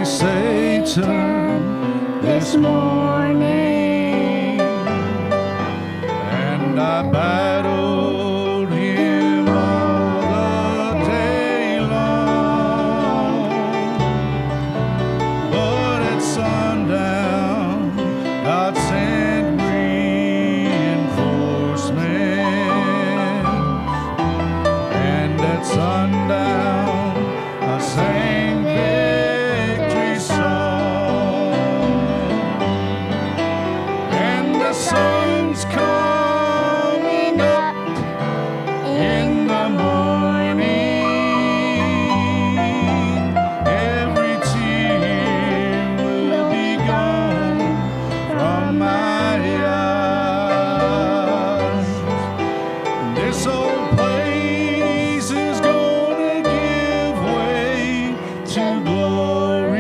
Satan this morning, and I battled him all the day long. But at sundown, God sent reinforcement, and at sundown I sang victory song, and the sun's coming up in the morning. Every tear will be gone from my eyes. This old place is gonna give way to glory,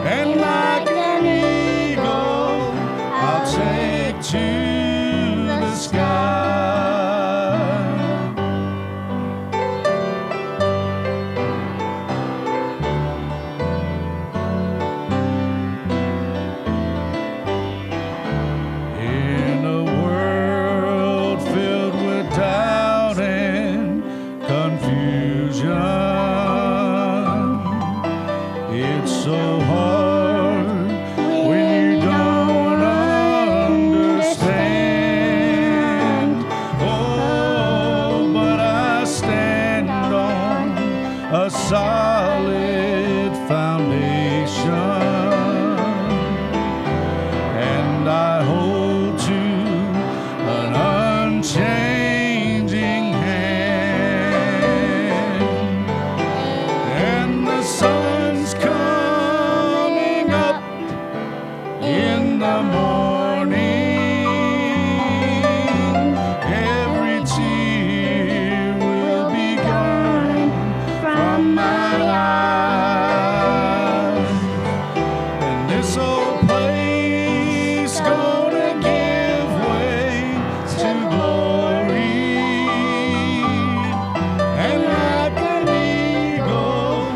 and like an eagle I'll take to the sky. In a world filled with doubt and confusion, it's so hard when you don't understand. Oh, but I stand on a solid foundation, and I hold to an unchanging hand. And the sun's coming up in the morning. Every tear will be gone from my eyes, and this old place gonna give way to glory, and like an eagle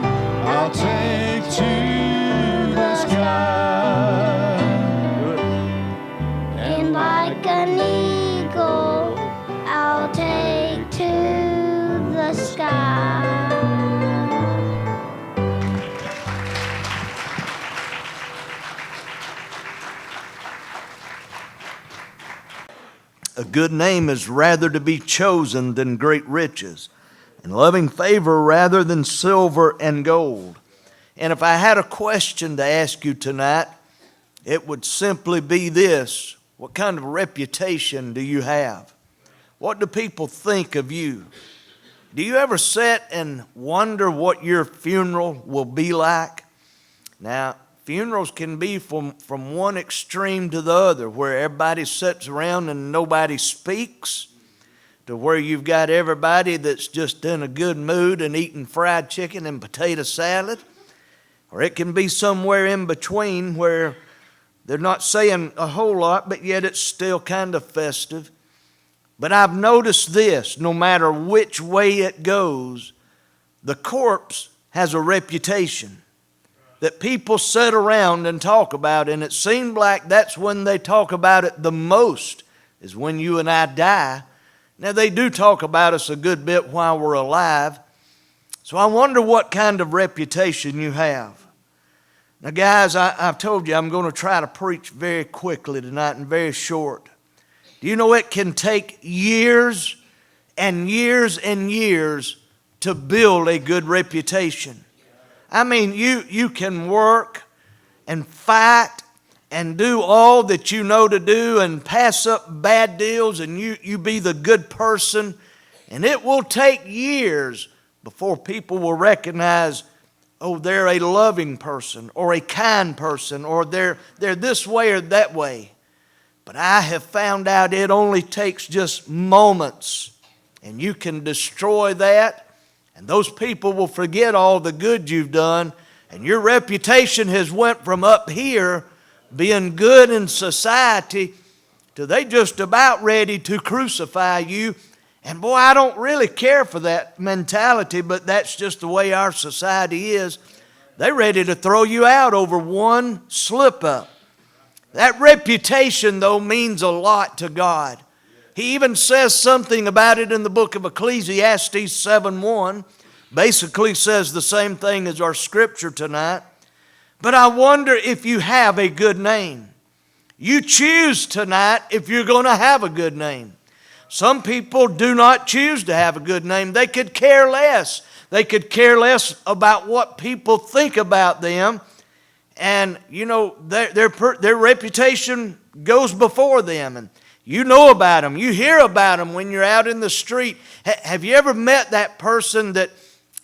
I'll take to the sky. And like an eagle, I'll take to the sky. A good name is rather to be chosen than great riches, and loving favor rather than silver and gold. And if I had a question to ask you tonight, it would simply be this: what kind of reputation do you have? What do people think of you? Do you ever sit and wonder what your funeral will be like? Now, funerals can be from one extreme to the other, where everybody sits around and nobody speaks, to where you've got everybody that's just in a good mood and eating fried chicken and potato salad. Or it can be somewhere in between, where they're not saying a whole lot, but yet it's still kind of festive. But I've noticed this: no matter which way it goes, the corpse has a reputation that people sit around and talk about, and it seemed like that's when they talk about it the most, is when you and I die. Now, they do talk about us a good bit while we're alive, so I wonder what kind of reputation you have. Now, guys, I've told you I'm going to try to preach very quickly tonight and very short. Do you know it can take years and years and years to build a good reputation? I mean, you can work and fight and do all that you know to do and pass up bad deals, and you be the good person, and it will take years before people will recognize, oh, they're a loving person or a kind person, or they're this way or that way. But I have found out it only takes just moments, and you can destroy that, and those people will forget all the good you've done, and your reputation has went from up here being good in society to they just about ready to crucify you And boy, I don't really care for that mentality, but that's just the way our society is. They're ready to throw you out over one slip up. That reputation, though, means a lot to God. He even says something about it in the book of Ecclesiastes 7:1. Basically says the same thing as our scripture tonight. But I wonder if you have a good name. You choose tonight if you're going to have a good name. Some people do not choose to have a good name. They could care less. They could care less about what people think about them. And, you know, their reputation goes before them. And you know about them. You hear about them when you're out in the street. Have you ever met that person that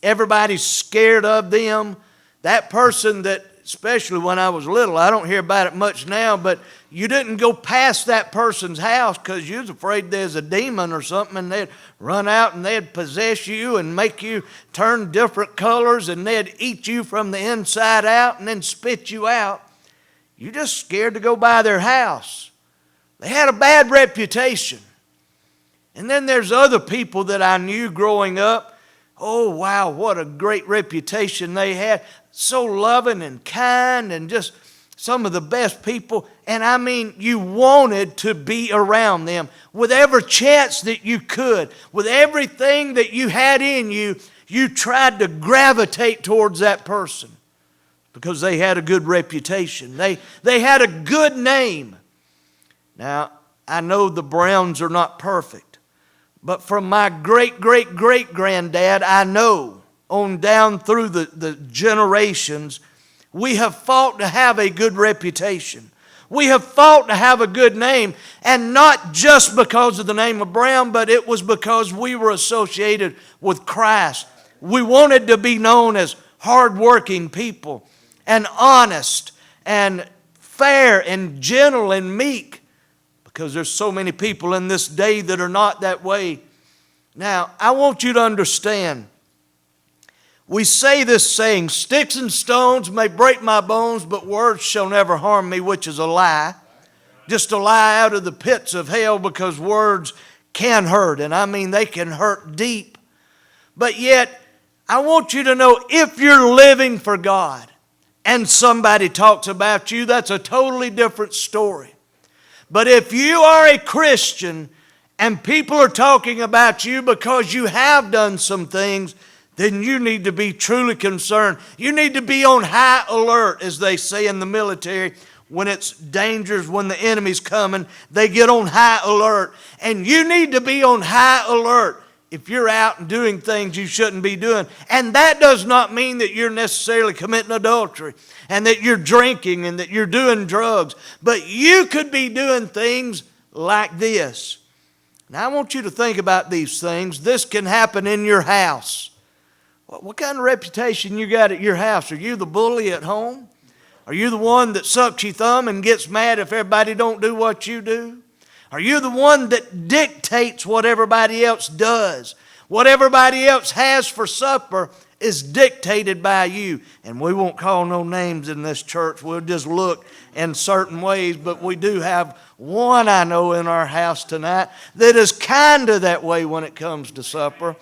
everybody's scared of them? That person that, especially when I was little, I don't hear about it much now, but you didn't go past that person's house because you was afraid there's a demon or something, and they'd run out and they'd possess you and make you turn different colors, and they'd eat you from the inside out and then spit you out. You're just scared to go by their house. They had a bad reputation. And then there's other people that I knew growing up. Oh, wow, what a great reputation they had. So loving and kind and just some of the best people. And I mean, you wanted to be around them with every chance that you could. With everything that you had in you, you tried to gravitate towards that person because they had a good reputation. They had a good name. Now, I know the Browns are not perfect, but from my great-great-great-granddad, I know on down through the generations, we have fought to have a good reputation. We have fought to have a good name, and not just because of the name of Brown, but it was because we were associated with Christ. We wanted to be known as hardworking people, and honest, and fair, and gentle, and meek, because there's so many people in this day that are not that way. Now, I want you to understand, we say this saying, sticks and stones may break my bones, but words shall never harm me, which is a lie. Just a lie out of the pits of hell, because words can hurt, and I mean they can hurt deep. But yet, I want you to know, if you're living for God and somebody talks about you, that's a totally different story. But if you are a Christian and people are talking about you because you have done some things, then you need to be truly concerned. You need to be on high alert, as they say in the military. When it's dangerous, when the enemy's coming, they get on high alert. And you need to be on high alert if you're out and doing things you shouldn't be doing. And that does not mean that you're necessarily committing adultery and that you're drinking and that you're doing drugs. But you could be doing things like this. Now, I want you to think about these things. This can happen in your house. What kind of reputation you got at your house? Are you the bully at home? Are you the one that sucks your thumb and gets mad if everybody don't do what you do? Are you the one that dictates what everybody else does? What everybody else has for supper is dictated by you. And we won't call no names in this church. We'll just look in certain ways. But we do have one I know in our house tonight that is kind of that way when it comes to supper.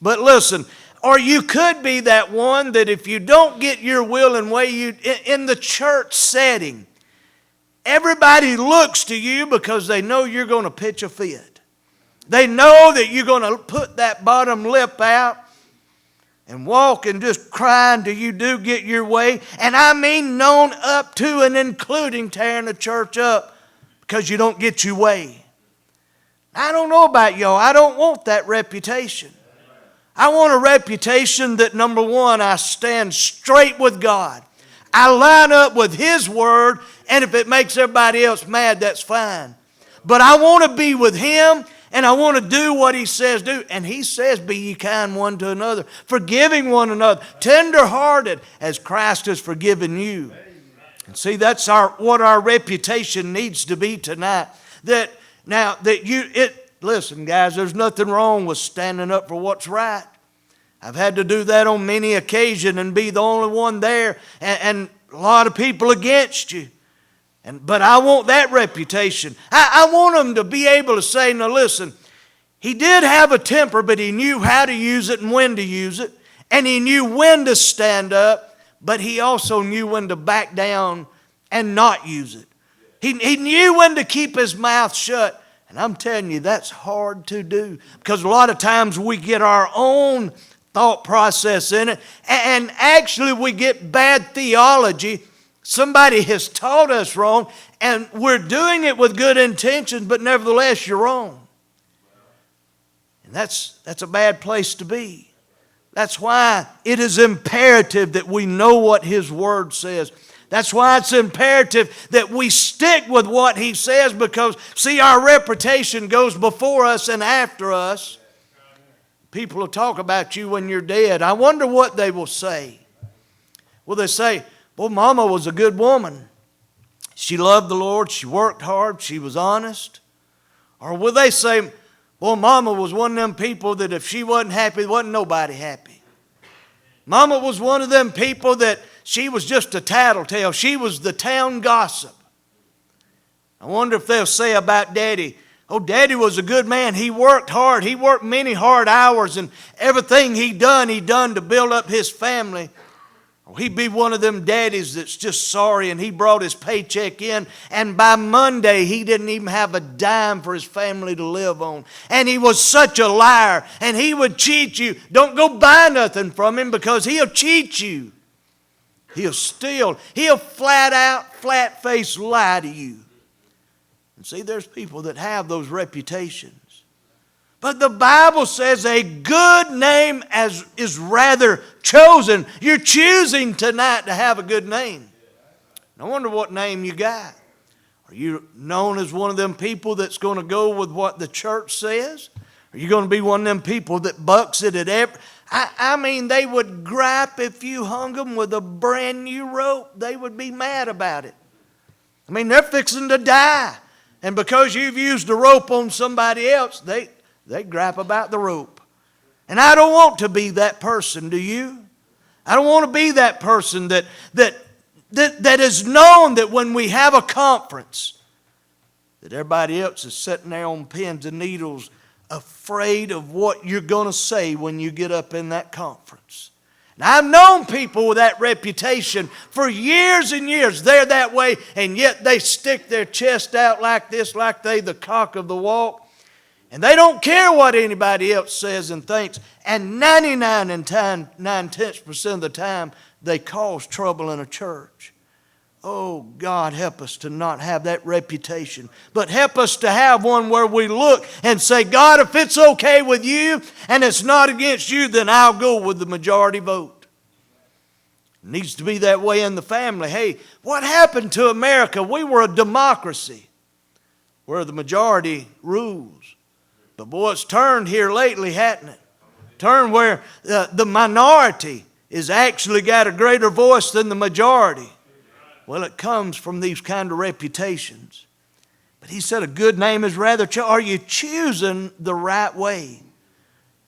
But listen, or you could be that one that if you don't get your will and way, in the church setting, everybody looks to you because they know you're going to pitch a fit. They know that you're going to put that bottom lip out and walk and just cry until you do get your way. And I mean known up to and including tearing the church up because you don't get your way. I don't know about y'all. I don't want that reputation. I want a reputation that, number one, I stand straight with God. I line up with His Word, and if it makes everybody else mad, that's fine. But I want to be with Him, and I want to do what He says do. And He says, be ye kind one to another, forgiving one another, tender-hearted, as Christ has forgiven you. And see, that's what our reputation needs to be tonight. Listen, guys, there's nothing wrong with standing up for what's right. I've had to do that on many occasions and be the only one there, and a lot of people against you. But I want that reputation. I want them to be able to say, now listen, He did have a temper, but he knew how to use it and when to use it. And he knew when to stand up, but he also knew when to back down and not use it. He knew when to keep his mouth shut. And I'm telling you, that's hard to do. Because a lot of times we get our own thought process in it. And actually we get bad theology. Somebody has taught us wrong. And we're doing it with good intentions, but nevertheless you're wrong. And that's a bad place to be. That's why it is imperative that we know what His Word says. That's why it's imperative that we stick with what He says, because, see, our reputation goes before us and after us. People will talk about you when you're dead. I wonder what they will say. Will they say, well, Mama was a good woman. She loved the Lord. She worked hard. She was honest. Or will they say, well, Mama was one of them people that if she wasn't happy, wasn't nobody happy. Mama was one of them people that she was just a tattletale. She was the town gossip. I wonder if they'll say about Daddy, oh, Daddy was a good man. He worked hard. He worked many hard hours, and everything he done to build up his family. Or he'd be one of them daddies that's just sorry, and he brought his paycheck in, and by Monday he didn't even have a dime for his family to live on. And he was such a liar, and he would cheat you. Don't go buy nothing from him, because he'll cheat you. He'll steal. He'll flat-faced lie to you. And see, there's people that have those reputations. But the Bible says a good name is rather chosen. You're choosing tonight to have a good name. I wonder what name you got. Are you known as one of them people that's going to go with what the church says? Are you going to be one of them people that bucks it at every... I mean, they would gripe if you hung them with a brand new rope. They would be mad about it. I mean, they're fixing to die. And because you've used a rope on somebody else, they gripe about the rope. And I don't want to be that person, do you? I don't want to be that person that is known that when we have a conference, that everybody else is sitting there on pins and needles, afraid of what you're going to say when you get up in that conference. Now, I've known people with that reputation for years and years. They're that way, and yet they stick their chest out like this, like they the cock of the walk. And they don't care what anybody else says and thinks. And 99.9% of the time, they cause trouble in a church. Oh, God, help us to not have that reputation. But help us to have one where we look and say, God, if it's okay with you and it's not against you, then I'll go with the majority vote. It needs to be that way in the family. Hey, what happened to America? We were a democracy where the majority rules. But boy, it's turned here lately, hasn't it? Turned where the minority has actually got a greater voice than the majority. Well, it comes from these kind of reputations. But he said a good name is rather... Are you choosing the right way?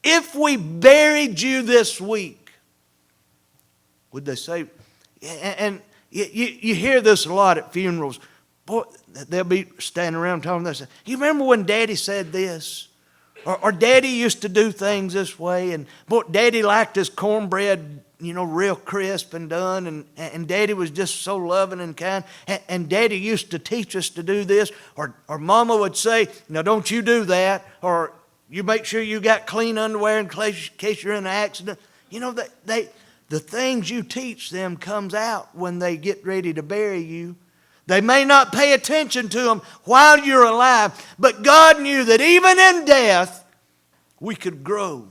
If we buried you this week, would they say... And you hear this a lot at funerals. Boy, they'll be standing around talking. They say, you remember when Daddy said this? Or Daddy used to do things this way. And boy, Daddy liked his cornbread, real crisp and done. And Daddy was just so loving and kind. And Daddy used to teach us to do this. Or Mama would say, now don't you do that. Or you make sure you got clean underwear in case you're in an accident. The things you teach them comes out when they get ready to bury you. They may not pay attention to them while you're alive, but God knew that even in death, we could grow.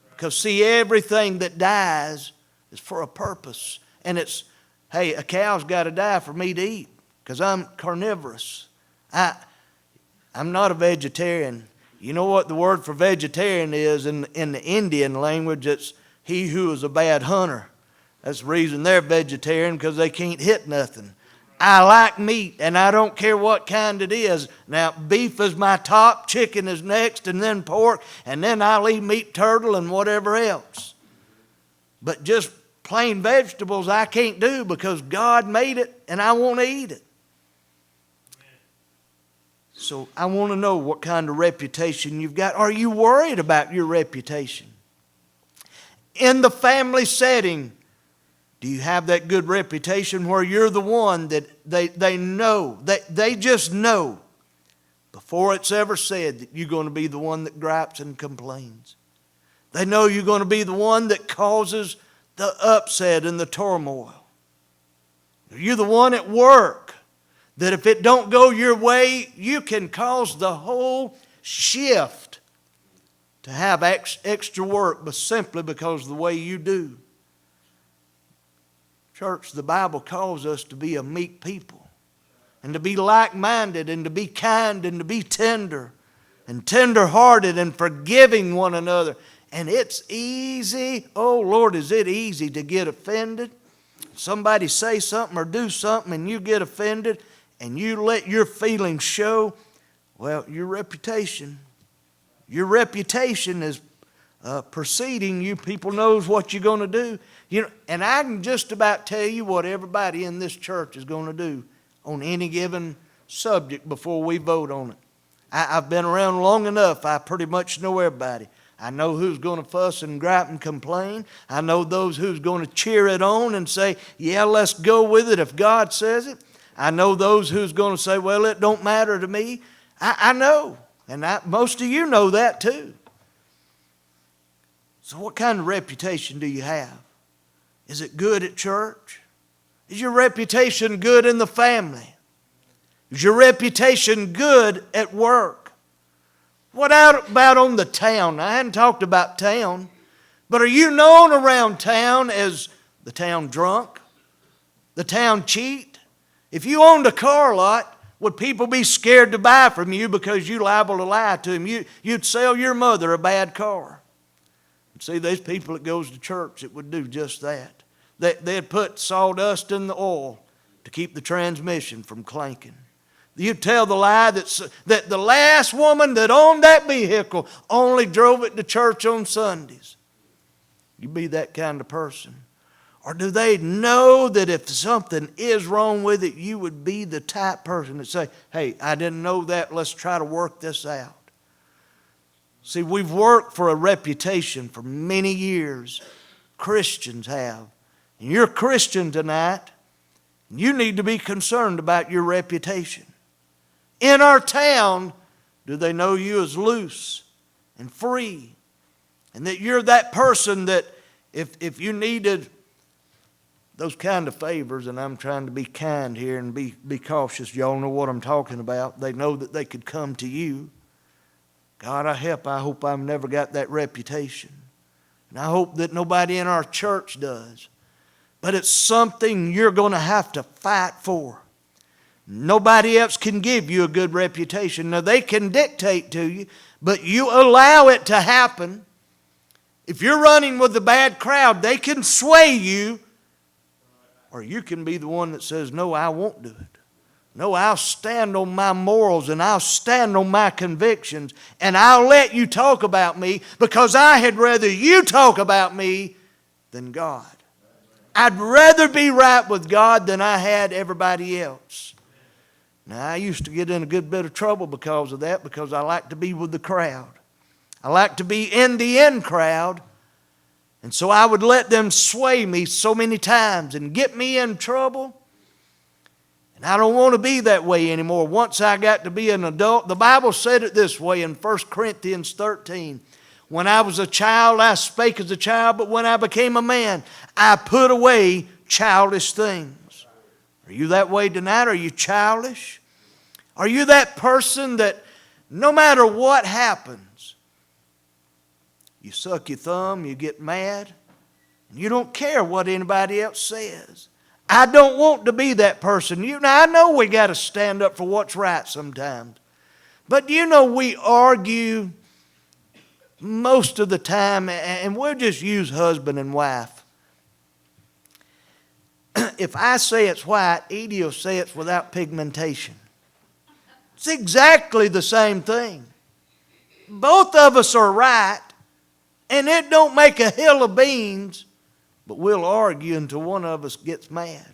Because see, everything that dies is for a purpose. And it's, hey, a cow's got to die for me to eat, because I'm carnivorous. I'm not a vegetarian. You know what the word for vegetarian is in the Indian language? It's he who is a bad hunter. That's the reason they're vegetarian, because they can't hit nothing. I like meat, and I don't care what kind it is. Now, beef is my top, chicken is next, and then pork, and then I'll eat meat, turtle, and whatever else. But just plain vegetables I can't do, because God made it, and I want to eat it. So I want to know what kind of reputation you've got. Are you worried about your reputation? In the family setting, do you have that good reputation where you're the one that they know, they just know before it's ever said that you're going to be the one that gripes and complains? They know you're going to be the one that causes the upset and the turmoil. You're the one at work that if it don't go your way, you can cause the whole shift to have extra work, but simply because of the way you do. Church, the Bible calls us to be a meek people and to be like-minded and to be kind and to be tender and tender-hearted and forgiving one another. And it's easy, oh Lord, is it easy to get offended? Somebody say something or do something and you get offended and you let your feelings show. Well, your reputation is preceding you. People knows what you're going to do. You know, and I can just about tell you what everybody in this church is going to do on any given subject before we vote on it. I've been around long enough. I pretty much know everybody. I know who's going to fuss and gripe and complain. I know those who's going to cheer it on and say, yeah, let's go with it if God says it. I know those who's going to say, well, it don't matter to me. I know. And most of you know that too. So what kind of reputation do you have? Is it good at church? Is your reputation good in the family? Is your reputation good at work? What about on the town? I hadn't talked about town, but are you known around town as the town drunk? The town cheat? If you owned a car lot, would people be scared to buy from you because you liable to lie to them? You'd sell your mother a bad car. See, there's people that goes to church that would do just that. They'd put sawdust in the oil to keep the transmission from clanking. You'd tell the lie that the last woman that owned that vehicle only drove it to church on Sundays. You be that kind of person. Or do they know that if something is wrong with it, you would be the type person that say, hey, I didn't know that, let's try to work this out. See, we've worked for a reputation for many years. Christians have. And you're a Christian tonight. You need to be concerned about your reputation. In our town, do they know you as loose and free? And that you're that person that if you needed those kind of favors, and I'm trying to be kind here and be cautious, y'all know what I'm talking about. They know that they could come to you. God, I hope I've never got that reputation. And I hope that nobody in our church does. But it's something you're going to have to fight for. Nobody else can give you a good reputation. Now, they can dictate to you, but you allow it to happen. If you're running with a bad crowd, they can sway you. Or you can be the one that says, no, I won't do it. No, I'll stand on my morals and I'll stand on my convictions and I'll let you talk about me because I had rather you talk about me than God. I'd rather be right with God than I had everybody else. Now, I used to get in a good bit of trouble because of that, because I like to be with the crowd. I like to be in the in crowd. And so I would let them sway me so many times and get me in trouble. And I don't want to be that way anymore. Once I got to be an adult, the Bible said it this way in 1 Corinthians 13. When I was a child, I spake as a child, but when I became a man, I put away childish things. Are you that way tonight? Are you childish? Are you that person that no matter what happens, you suck your thumb, you get mad, and you don't care what anybody else says? I don't want to be that person. Now, I know we got to stand up for what's right sometimes. But we argue most of the time, and we'll just use husband and wife. If I say it's white, Edie will say it's without pigmentation. It's exactly the same thing. Both of us are right, and it don't make a hill of beans, but we'll argue until one of us gets mad.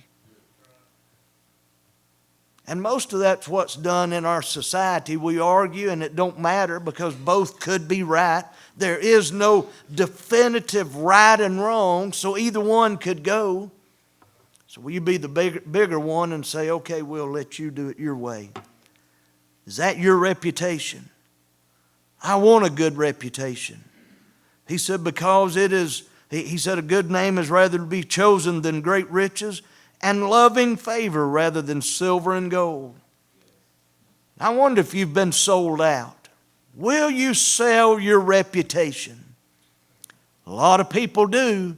And most of that's what's done in our society. We argue and it don't matter because both could be right. There is no definitive right and wrong, so either one could go. So will you be the bigger one and say, okay, we'll let you do it your way? Is that your reputation? I want a good reputation. He said, because it is, he said, a good name is rather to be chosen than great riches, and loving favor rather than silver and gold. I wonder if you've been sold out. Will you sell your reputation? A lot of people do,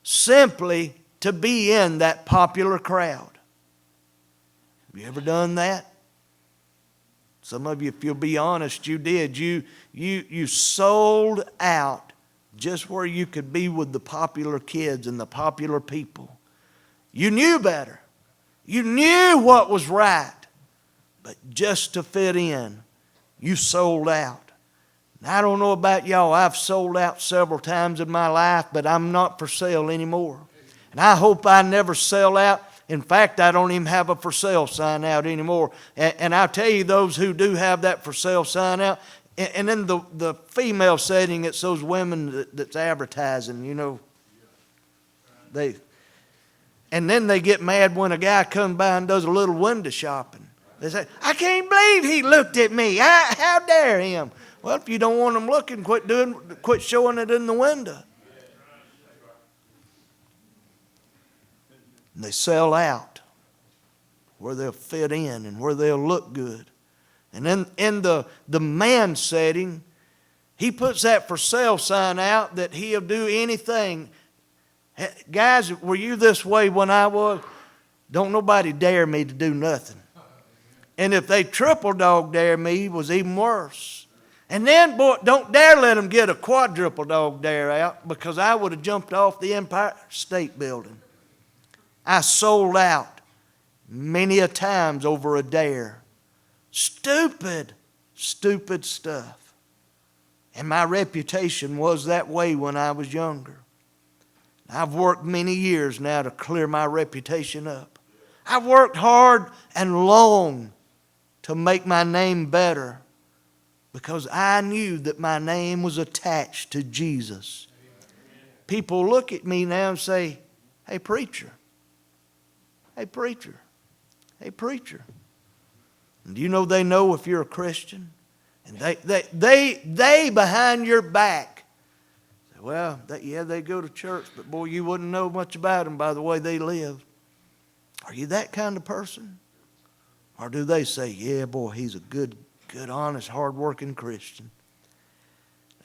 simply to be in that popular crowd. Have you ever done that? Some of you, if you'll be honest, you did. You sold out just where you could be with the popular kids and the popular people. You knew better. You knew what was right. But just to fit in, you sold out. And I don't know about y'all. I've sold out several times in my life, but I'm not for sale anymore. And I hope I never sell out. In fact, I don't even have a for sale sign out anymore. And I'll tell you, those who do have that for sale sign out, and in the female setting, it's those women that's advertising, you know. And then they get mad when a guy comes by and does a little window shopping. They say, I can't believe he looked at me. How dare him? Well, if you don't want them looking, quit showing it in the window. And they sell out where they'll fit in and where they'll look good. And then in the man setting, he puts that for sale sign out that he'll do anything. Guys, were you this way when I was? Don't nobody dare me to do nothing. And if they triple dog dare me, it was even worse. And then, boy, don't dare let them get a quadruple dog dare out, because I would have jumped off the Empire State Building. I sold out many a times over a dare. Stupid stuff. And my reputation was that way when I was younger. I've worked many years now to clear my reputation up. I've worked hard and long to make my name better, because I knew that my name was attached to Jesus. People look at me now and say, hey, preacher. Hey, preacher. Hey, preacher. And do you know they know if you're a Christian? And they behind your back say, well, they go to church, but boy, you wouldn't know much about them by the way they live. Are you that kind of person? Or do they say, yeah, boy, he's a good, honest, hard-working Christian?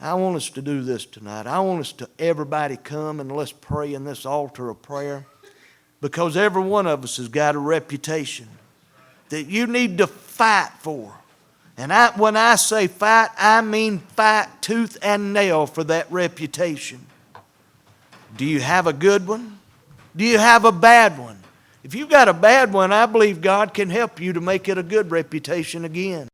I want us to do this tonight. I want us to, everybody come and let's pray in this altar of prayer. Because every one of us has got a reputation that you need to fight for. And when I say fight, I mean fight tooth and nail for that reputation. Do you have a good one? Do you have a bad one? If you've got a bad one, I believe God can help you to make it a good reputation again.